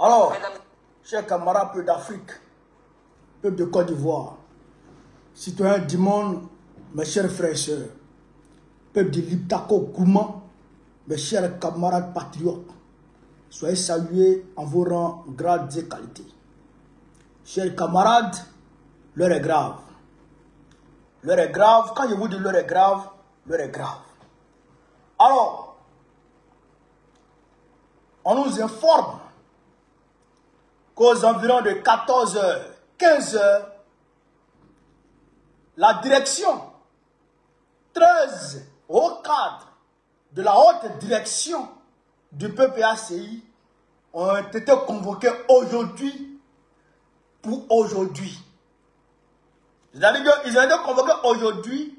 Alors, chers camarades, peuple d'Afrique, peuple de Côte d'Ivoire, citoyens du monde, mes chers frères et sœurs, peuple de l'Iptako Kouma, mes chers camarades patriotes, soyez salués en vos rangs, grades et qualités. Chers camarades, l'heure est grave. L'heure est grave. Quand je vous dis l'heure est grave, l'heure est grave. Alors, on nous informe qu'aux environs de 14 h, 15 h, la direction, 13 hauts cadres de la haute direction du PPACI ont été convoqués aujourd'hui pour aujourd'hui. C'est-à-dire qu'ils ont été convoqués aujourd'hui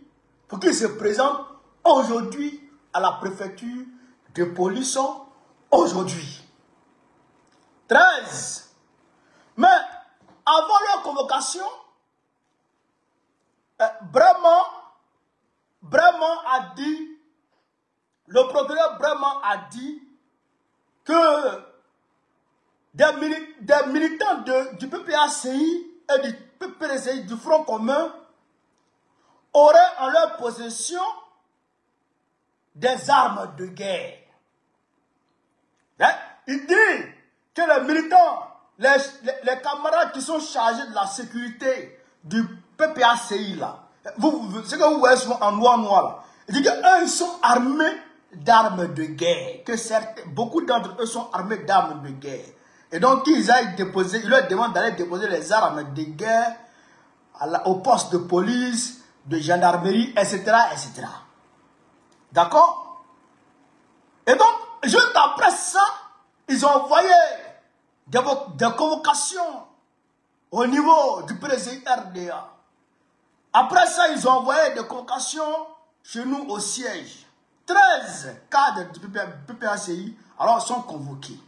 pour qu'ils se présentent aujourd'hui à la préfecture de police aujourd'hui. 13. Mais avant leur convocation, Bremen a dit, le procureur Bremen a dit que des militants du PPACI et du PPDCI, du Front commun, auraient en leur possession des armes de guerre. Il dit que les militants, les camarades qui sont chargés de la sécurité du PPACI là, ce que vous voyez souvent en noir là, il dit qu'eux sont armés d'armes de guerre, que beaucoup d'entre eux sont armés d'armes de guerre. Et donc ils aillent déposer, ils leur demandent d'aller déposer les armes de guerre au poste de police, de gendarmerie, etc. etc. D'accord? Et donc, juste après ça, ils ont envoyé des convocations au niveau du président RDA. Après ça, ils ont envoyé des convocations chez nous au siège. 13 cadres du PPACI alors sont convoqués.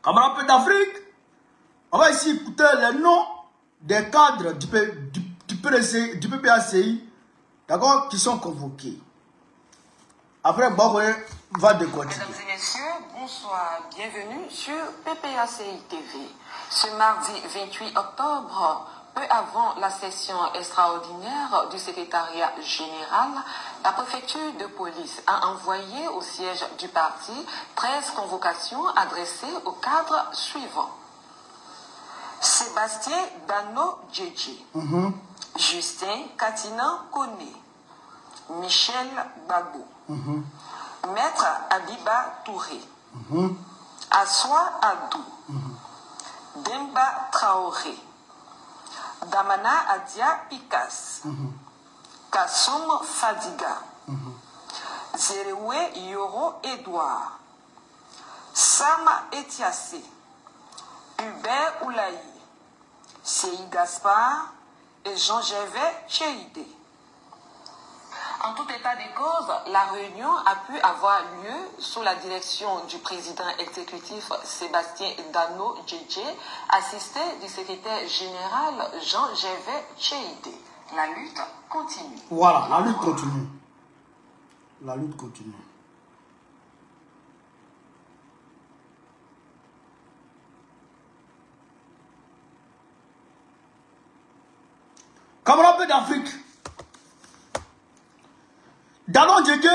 Camarades d'Afrique, on va ici écouter les noms des cadres du PPACI, d'accord, qui sont convoqués. Après, Baroué va décortiquer. Mesdames et messieurs, bonsoir, bienvenue sur PPACI TV. Ce mardi 28 octobre, peu avant la session extraordinaire du secrétariat général, la préfecture de police a envoyé au siège du parti 13 convocations adressées aux cadres suivants. Sébastien Dano Djedje, Justin Katina Kone, Michel Babou, Maître Abiba Touré, Assoa Adou, Demba Traoré, Damana Adia Pikas, Kassoum Fadiga, Zerewe Yoro Edouard, Sam Etiassé, Hubert Oulaï, Sei Gaspard et Jean-Gervais Chéidé. En tout état de cause, la réunion a pu avoir lieu sous la direction du président exécutif Sébastien Dano Djedje, assisté du secrétaire général Jean-Gervais Chéidé. La lutte continue. Voilà, la lutte continue. La lutte continue. Camarades d'Afrique, Dano Djedje,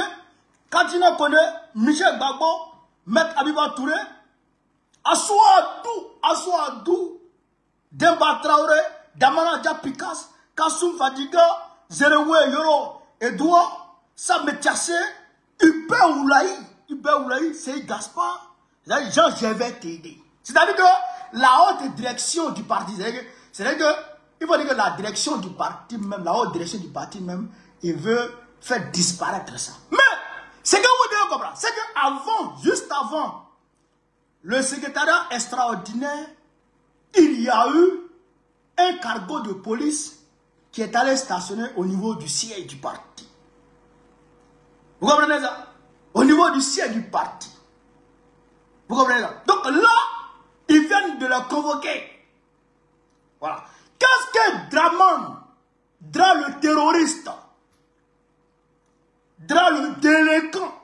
Katina Kone, Michel Gbagbo, Maître Abiba Touré, Assoa Adou, Demba Traoré, Damana Adia Pikas, Kassoum Fadiga, Zerewe Yoro Edouard, Sam Etiassé, Hubert Oulaï, Sei Gaspard, Jean-Gervais Chéidé. C'est-à-dire que la haute direction du parti, c'est-à-dire que il faut dire que la direction du parti même, la haute direction du parti même, il veut faire disparaître ça. Mais, ce que vous devez comprendre, c'est qu'avant, juste avant, le secrétariat extraordinaire, il y a eu un cargo de police qui est allé stationner au niveau du siège du parti. Vous comprenez ça? Au niveau du siège du parti. Vous comprenez ça? Donc là, ils viennent de le convoquer. Voilà. Qu'est-ce que Draman, le terroriste, le délinquant,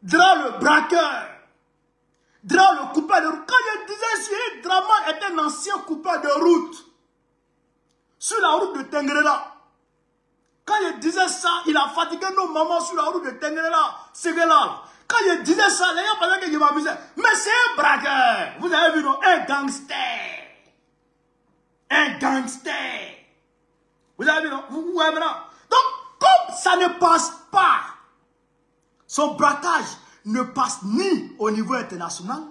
le braqueur, le coupeur de route. Quand je disais si Draman est un ancien coupeur de route, sur la route de Tengrela, quand je disais ça, il a fatigué nos mamans sur la route de Tengrela, Séguéla. Quand je disais ça, les gens pensaient que je m'amusais. Mais c'est un braqueur. Vous avez vu, non? Un gangster. Un gangster. Vous avez vu, non? Vous voyez maintenant? Donc, comme ça ne passe pas, son braquage ne passe ni au niveau international,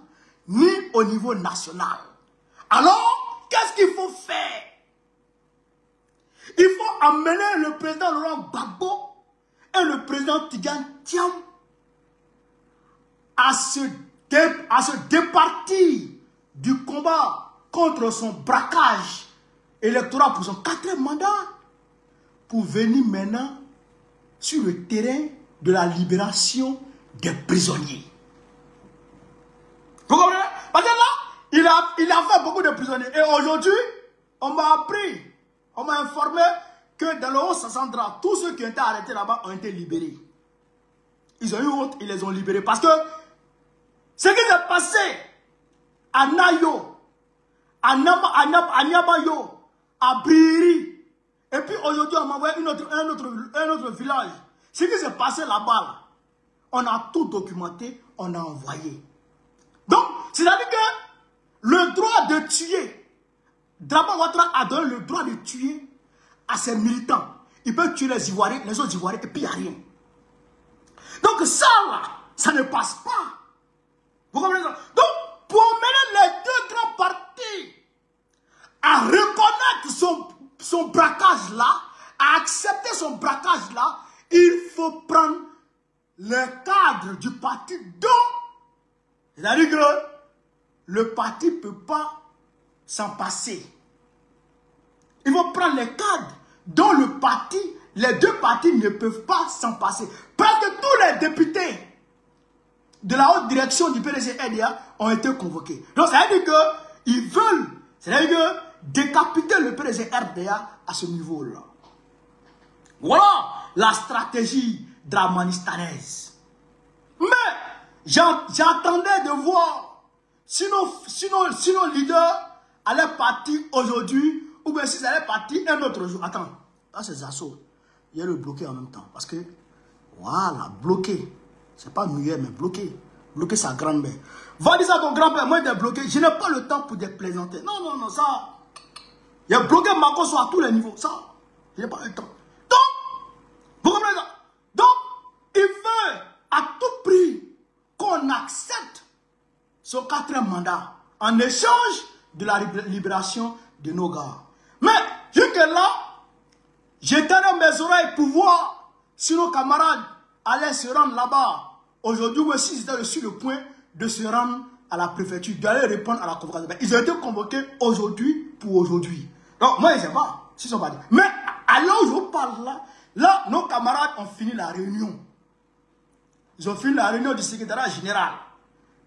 ni au niveau national. Alors, qu'est-ce qu'il faut faire? Il faut amener le président Laurent Gbagbo et le président Tidiane Thiam à se départir du combat contre son braquage électoral pour son 4e mandat, pour venir maintenant sur le terrain de la libération des prisonniers. Vous comprenez? Parce que là, il a fait beaucoup de prisonniers. Et aujourd'hui, on m'a appris, on m'a informé que dans le Haut-Sassandra, tous ceux qui ont été arrêtés là-bas ont été libérés. Ils ont eu honte, ils les ont libérés. Parce que ce qui s'est passé à Nayo, à Nyabayo, à Briri, et puis aujourd'hui on m'a envoyé un autre village. Ce qui s'est passé là-bas, on a tout documenté, on a envoyé. Donc, c'est-à-dire que le droit de tuer, Draman Ouattara a donné le droit de tuer à ses militants. Il peut tuer les Ivoiriens, les autres Ivoiriens, et puis il n'y a rien. Donc ça là, ça ne passe pas. Vous comprenez ça? Donc, pour mener les deux grands partis à reconnaître son braquage là, à accepter son braquage là, il faut prendre le cadre du parti dont, c'est-à-dire que le parti ne peut pas s'en passer. Il faut prendre les cadres dont le parti, les deux partis ne peuvent pas s'en passer. Parce que tous les députés de la haute direction du PDG-RDA ont été convoqués. Donc ça veut dire qu'ils veulent, c'est-à-dire que décapiter le PDG-RDA à ce niveau-là. Voilà la stratégie dramanistanaise. Mais j'attendais de voir si nos leaders allaient partir aujourd'hui ou bien si ça allait partir un autre jour. Attends, là c'est Zasso. Il y a le bloqué en même temps. Parce que, voilà, bloqué. C'est pas muet, mais bloqué. Bloqué sa grand-mère. Va dire ça à ton grand-père, moi il est bloqué. Je n'ai pas le temps pour te plaisanter. Non, non, non, ça. Il a bloqué Makoso à tous les niveaux. Ça, je n'ai pas le temps. Donc, vous comprenez ça? Donc, il veut à tout prix qu'on accepte son 4e mandat en échange de la libération de nos gars. Mais, jusque là, j'étendais mes oreilles pour voir si nos camarades allaient se rendre là-bas. Aujourd'hui, aussi, ils étaient sur le point de se rendre à la préfecture, d'aller répondre à la convocation. Ils ont été convoqués aujourd'hui pour aujourd'hui. Donc, moi, je ne sais pas s'ils sont partis. Mais, à l'heure où je vous parle là, nos camarades ont fini la réunion. Ils ont fini la réunion du secrétariat général.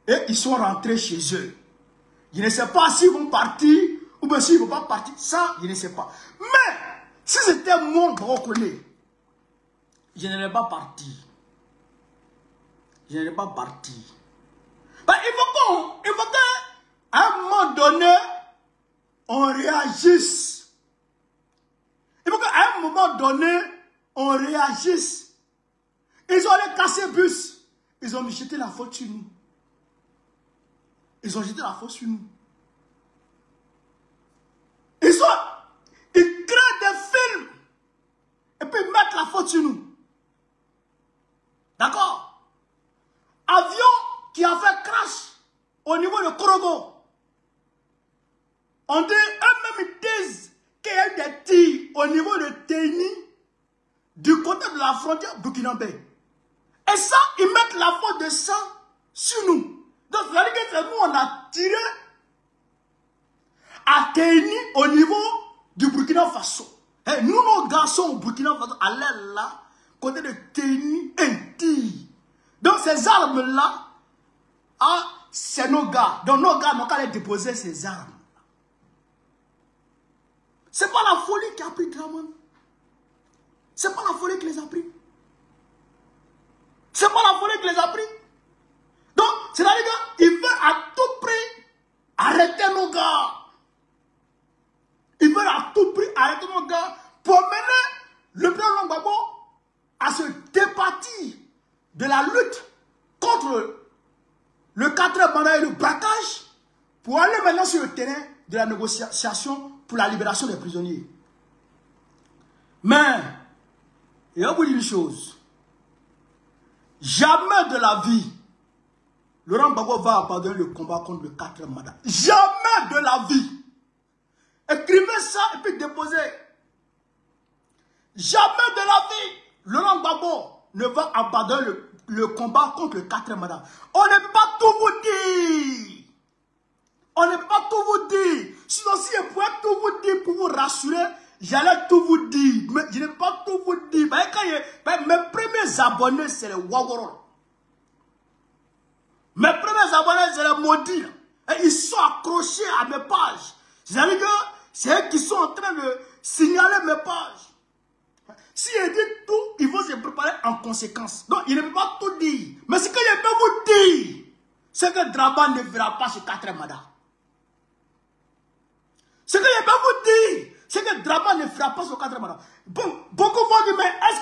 Et ils sont rentrés chez eux. Je ne sais pas s'ils vont partir ou bien s'ils ne vont pas partir. Ça, je ne sais pas. Mais, si c'était mon brocoli, je n'allais pas partir. Je n'allais pas partir. Ben, il faut qu'à un moment donné, on réagisse. Il faut qu'à un moment donné, on réagisse. Ils ont allé casser le bus. Ils ont jeté la faute sur nous. Ils ont jeté la faute sur nous. Ils créent des films. Et puis ils mettent la faute sur nous. D'accord? Avion qui a fait crash au niveau de Korogo. On dit, eux-mêmes ils disent qu'il y a eu des tirs au niveau de Téni, du côté de la frontière burkinabé. Et ça, ils mettent la faute de ça sur nous. Donc, c'est-à-dire que c'est nous, on a tiré à Téni au niveau du Burkina Faso. Et nous, nos garçons au Burkina Faso, allaient là, côté de Téni, un tir. Donc, ces armes-là, c'est nos gars. Donc, nos gars n'ont qu'à les déposer ces armes. C'est pas la folie qui a pris Draman. C'est pas la folie qui les a pris. C'est pas la folie qui les a pris. Donc, c'est-à-dire qu'il veut de la lutte contre le 4e mandat et le braquage pour aller maintenant sur le terrain de la négociation pour la libération des prisonniers. Mais, il va vous dire une chose. Jamais de la vie, Laurent Gbagbo va abandonner le combat contre le 4e mandat. Jamais de la vie. Écrivez ça et puis déposez. Jamais de la vie, Laurent Gbagbo ne va abandonner le combat contre le 4e mandat. On n'est pas tout vous dire. On n'est pas tout vous dire. Sinon, si je pouvais tout vous dire pour vous rassurer, j'allais tout vous dire. Mais je n'ai pas tout vous dire. Mes premiers abonnés, c'est les Wagoro. Mes premiers abonnés, c'est les maudits. Et ils sont accrochés à mes pages. C'est-à-dire que c'est eux qui sont en train de signaler mes pages. Si je dis tout, il faut se préparer en conséquence. Donc, il ne peut pas tout dire. Mais ce que je peux vous dire, c'est que Draman ne verra pas ce 4e mandat. Ce que je peux vous dire, c'est que Draman ne fera pas ce 4e mandat. Bon, beaucoup vont dire, mais est-ce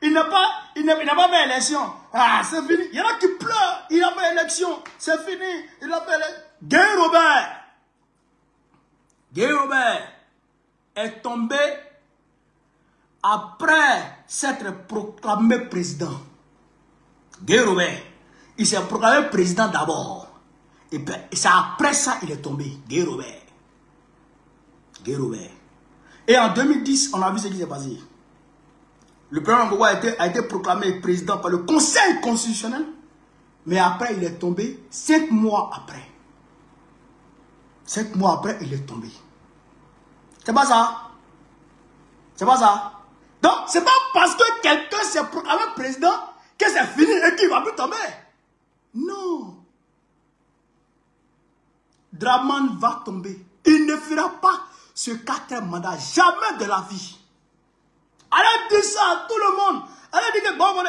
qu'il n'a pas fait élection? Ah, c'est fini. Il y en a qui pleurent. Il n'a pas fait élection. C'est fini. Il n'a pas fait élection. Guy Robert est tombé après s'être proclamé président. Guy Robert, il s'est proclamé président d'abord. Et c'est après ça qu'il est tombé. Guy Robert. Guy Robert. Et en 2010, on a vu ce qui s'est passé. Le président Gbagbo a été proclamé président par le Conseil constitutionnel. Mais après, il est tombé 5 mois après. 5 mois après, il est tombé. C'est pas ça. C'est pas ça. Donc, c'est pas parce que quelqu'un s'est proclamé président que c'est fini et qu'il va plus tomber. Non. Draman va tomber. Il ne fera pas ce 4e mandat. Jamais de la vie. Allez dire ça à tout le monde. Allez dire que Gbagbo.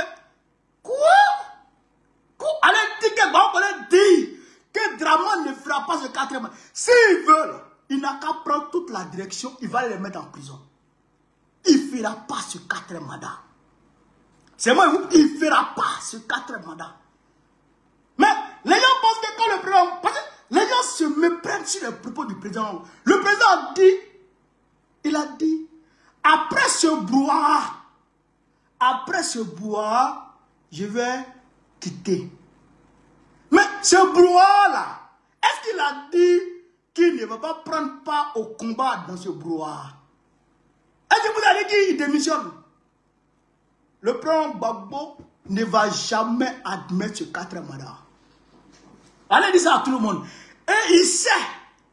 Quoi? Allez dire que Gbagbo dit que Draman ne fera pas ce 4e mandat. S'ils veulent, il n'a qu'à prendre toute la direction. Il va les mettre en prison. Il ne fera pas ce 4e mandat. C'est moi, il ne fera pas ce 4e mandat. Mais les gens pensent que quand le président... Parce que les gens se méprennent sur les propos du président. Le président a dit, il a dit, après ce brouhaha, je vais quitter. Mais ce brouhaha-là, est-ce qu'il a dit qu'il ne va pas prendre part au combat dans ce brouhaha? Est-ce que vous avez dit qu'il démissionne? Le président Gbagbo ne va jamais admettre ce 4e mandat. Allez dire ça à tout le monde. Et il sait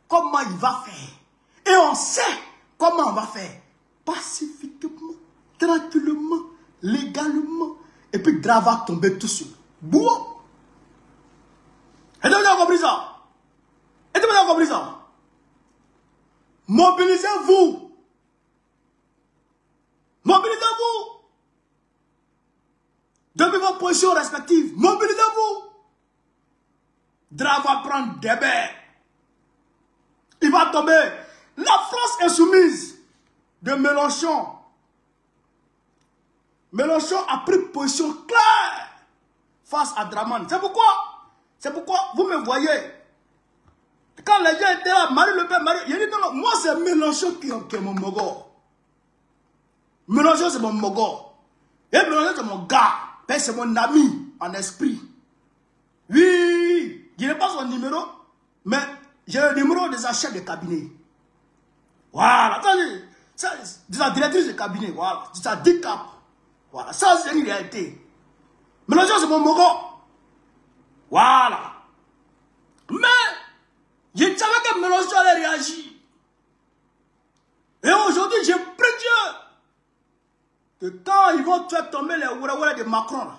comment il va faire. Et on sait comment on va faire. Pacifiquement, tranquillement, légalement. Et puis Dra va tomber tout seul. Boum. Est-ce que vous avez compris ça? Est-ce que vous avez compris ça? Mobilisez-vous. Mobilisez-vous. Depuis vos positions respectives, mobilisez-vous. Dra va prendre des bains. Il va tomber. La France insoumise de Mélenchon. Mélenchon a pris position claire face à Draman. C'est pourquoi vous me voyez. Quand les gens étaient là, Marie Le Pen, il dit non, moi c'est Mélenchon qui est mon mogo. Mélenchon c'est mon mogo. Et Mélenchon c'est mon gars. C'est mon ami en esprit. Oui, je n'ai pas son numéro, mais j'ai le numéro de sa chef de cabinet. Voilà, de sa directrice de cabinet, voilà, de sa DICAP. Voilà, ça c'est une réalité. Mélenchon c'est mon mogo. Voilà. Mais, je savais que Mélenchon allait réagir. Et aujourd'hui, je prie Dieu que quand ils vont faire tomber les ouara de Macron, là,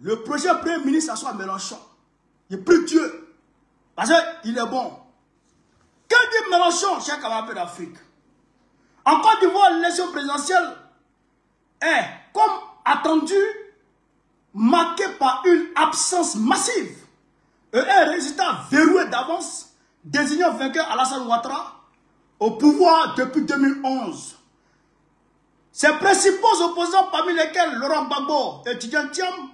le prochain premier ministre, ça soit Mélenchon. Je prie Dieu. Parce qu'il est bon. Que dit Mélenchon, cher camarade d'Afrique? En Côte d'Ivoire, l'élection présidentielle est, comme attendu, marquée par une absence massive et un résultat verrouillé d'avance, désignant vainqueur Alassane Ouattara au pouvoir depuis 2011. Ses principaux opposants, parmi lesquels Laurent Gbagbo et Tidjane Thiam,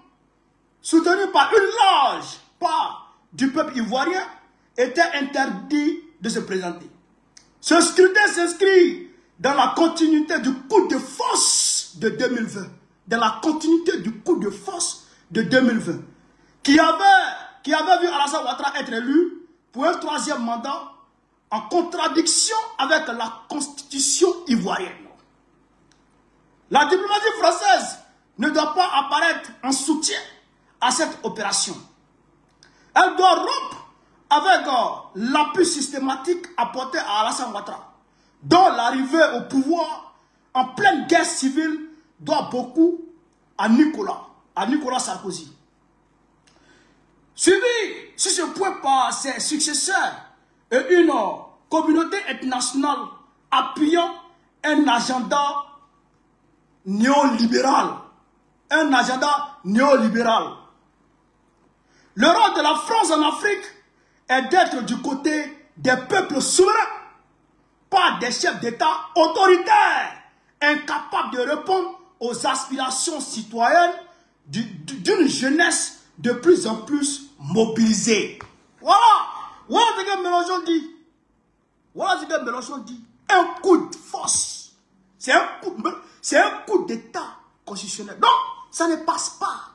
soutenu par une large part du peuple ivoirien, était interdit de se présenter. Ce scrutin s'inscrit dans la continuité du coup de force de 2020. Dans la continuité du coup de force de 2020. Qui avait vu Alassane Ouattara être élu pour un 3e mandat en contradiction avec la constitution ivoirienne. La diplomatie française ne doit pas apparaître en soutien à cette opération. Elle doit rompre avec l'appui systématique apporté à Alassane Ouattara, dont l'arrivée au pouvoir en pleine guerre civile doit beaucoup à Nicolas Sarkozy. Suivi sur ce point par ses successeurs et une communauté internationale appuyant un agenda néolibéral. Un agenda néolibéral. Le rôle de la France en Afrique est d'être du côté des peuples souverains, pas des chefs d'État autoritaires, incapables de répondre aux aspirations citoyennes d'une jeunesse de plus en plus mobilisée. Voilà. Voilà ce que Mélenchon dit. Voilà ce que Mélenchon dit. Un coup de force. C'est un coup d'État constitutionnel. Non, ça ne passe pas.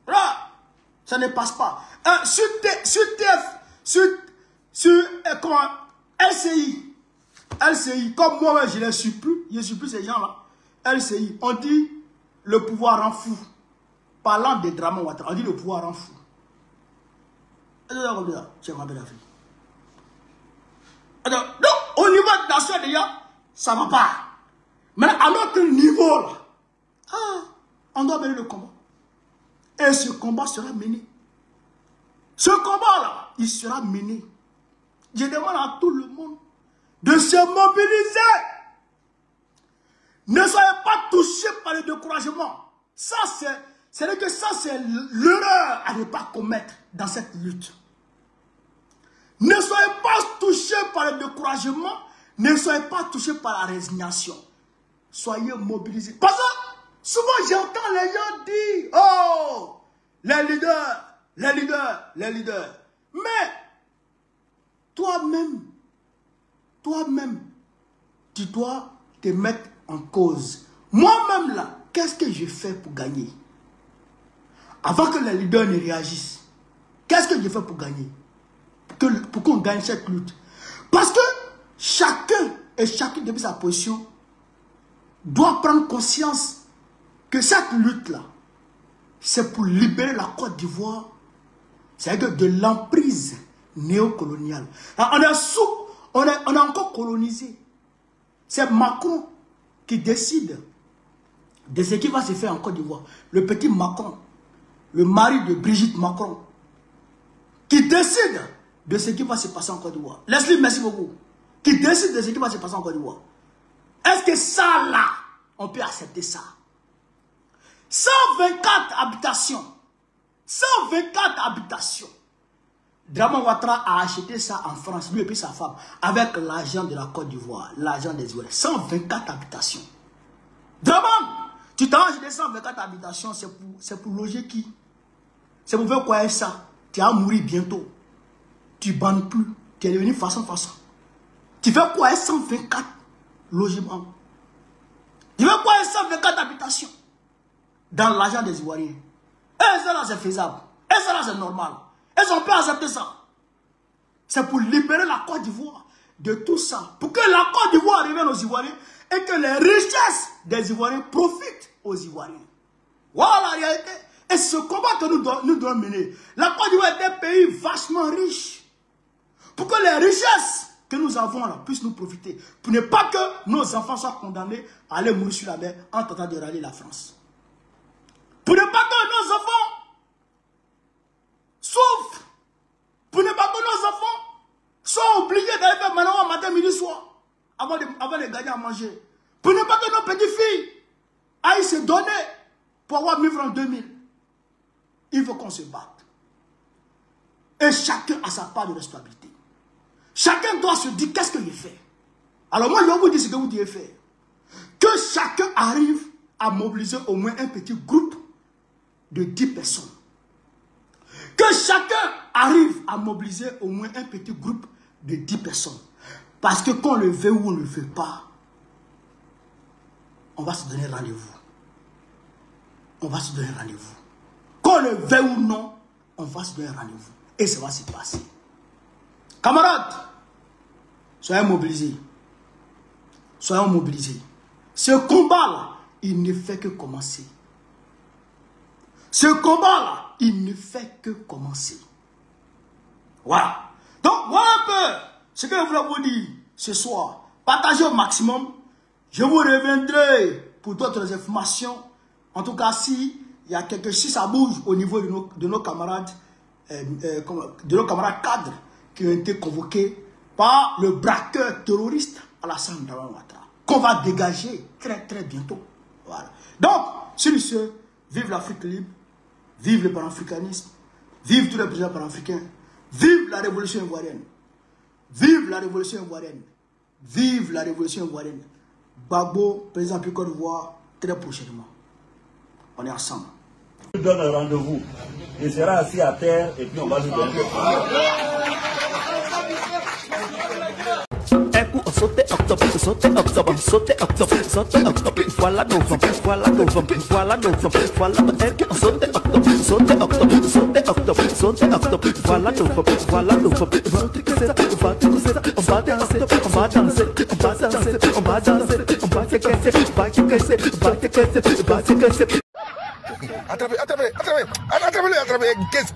Voilà. Ça ne passe pas. Sur LCI, comme moi je ne suis plus ces gens-là. LCI, on dit le pouvoir rend fou. Parlant des drames, on dit le pouvoir rend fou. Donc, au niveau de la nation, déjà, ça ne va pas. Mais à notre niveau, là, on doit mener le combat. Et ce combat sera mené. Ce combat-là, il sera mené. Je demande à tout le monde de se mobiliser. Ne soyez pas touchés par le découragement. Ça, c'est l'erreur à ne pas commettre dans cette lutte. Ne soyez pas touchés par le découragement. Ne soyez pas touchés par la résignation. Soyez mobilisés. Parce que souvent j'entends les gens dire, oh, les leaders. Mais toi-même, tu dois te mettre en cause. Moi-même là, qu'est-ce que je fais pour gagner? Avant que les leaders ne réagissent, qu'est-ce que je fais pour gagner? Pour qu'on gagne cette lutte. Parce que chacun et chacune depuis sa position doit prendre conscience que cette lutte-là, c'est pour libérer la Côte d'Ivoire, c'est-à-dire de l'emprise néocoloniale. On est encore colonisé. C'est Macron qui décide de ce qui va se faire en Côte d'Ivoire. Le petit Macron, le mari de Brigitte Macron, qui décide de ce qui va se passer en Côte d'Ivoire. Leslie, merci beaucoup. Qui décide de ce qui va se passer en Côte d'Ivoire. Est-ce que ça, là, on peut accepter ça? 124 habitations. 124 habitations. Dramane Ouattara a acheté ça en France, lui et puis sa femme, avec l'argent de la Côte d'Ivoire, l'argent des Ivoiriens. 124 habitations. Dramane, tu t'as acheté 124 habitations, c'est pour loger qui? C'est pour faire quoi avec ça? Tu vas mourir bientôt. Tu ne bandes plus. Tu es devenu façon. Tu fais quoi avec 124 logements? Tu fais quoi avec 124 habitations? Dans l'argent des Ivoiriens. Et ça là c'est faisable. Et ça là c'est normal. Et on peut accepter ça. C'est pour libérer la Côte d'Ivoire de tout ça. Pour que la Côte d'Ivoire revienne aux Ivoiriens et que les richesses des Ivoiriens profitent aux Ivoiriens. Voilà la réalité. Et ce combat que nous devons mener. La Côte d'Ivoire est un pays vachement riche. Pour que les richesses que nous avons là puissent nous profiter. Pour ne pas que nos enfants soient condamnés à aller mourir sur la mer en tentant de rallier la France. Pour ne pas que nos enfants souffrent. Pour ne pas que nos enfants soient obligés d'aller faire maintenant matin, midi, soir. Avant de gagner à manger. Pour ne pas que nos petites filles aillent se donner pour avoir 1000 francs 2000. Il faut qu'on se batte. Et chacun a sa part de responsabilité. Chacun doit se dire qu'est-ce que je fais. Alors moi je vais vous dire ce que vous devez faire. Que chacun arrive à mobiliser au moins un petit groupe de 10 personnes. Que chacun arrive à mobiliser au moins un petit groupe de 10 personnes. Parce que qu'on le veut ou on ne le veut pas, on va se donner rendez-vous. On va se donner rendez-vous. Qu'on le veuille ou non, on va se donner rendez-vous. Et ça va se passer. Camarades, soyez mobilisés. Soyons mobilisés. Ce combat-là, il ne fait que commencer. Ce combat-là, il ne fait que commencer. Voilà. Donc, voilà un peu ce que je voulais vous dire ce soir. Partagez au maximum. Je vous reviendrai pour d'autres informations. En tout cas, si il y a quelque chose, si ça bouge au niveau de nos camarades, cadres qui ont été convoqués par le braqueur terroriste Alassane Dramane Ouattara, qu'on va dégager très très bientôt. Voilà. Donc, sur ce, vive l'Afrique libre, vive le panafricanisme, vive tous les présidents panafricains, vive la révolution ivoirienne, vive la révolution ivoirienne, vive la révolution ivoirienne. Gbagbo, président de Côte d'Ivoire, très prochainement. On est ensemble. Je donne un rendez-vous. Il sera assis à terre et puis on va lui donner le un coup on sautait octobre, voilà novembre, voilà novembre, voilà novembre, voilà un coup on sautait octobre, voilà novembre, voilà novembre, on va danser, on va danser, on va danser, on va danser, on va danser. Attrapez, qu'est-ce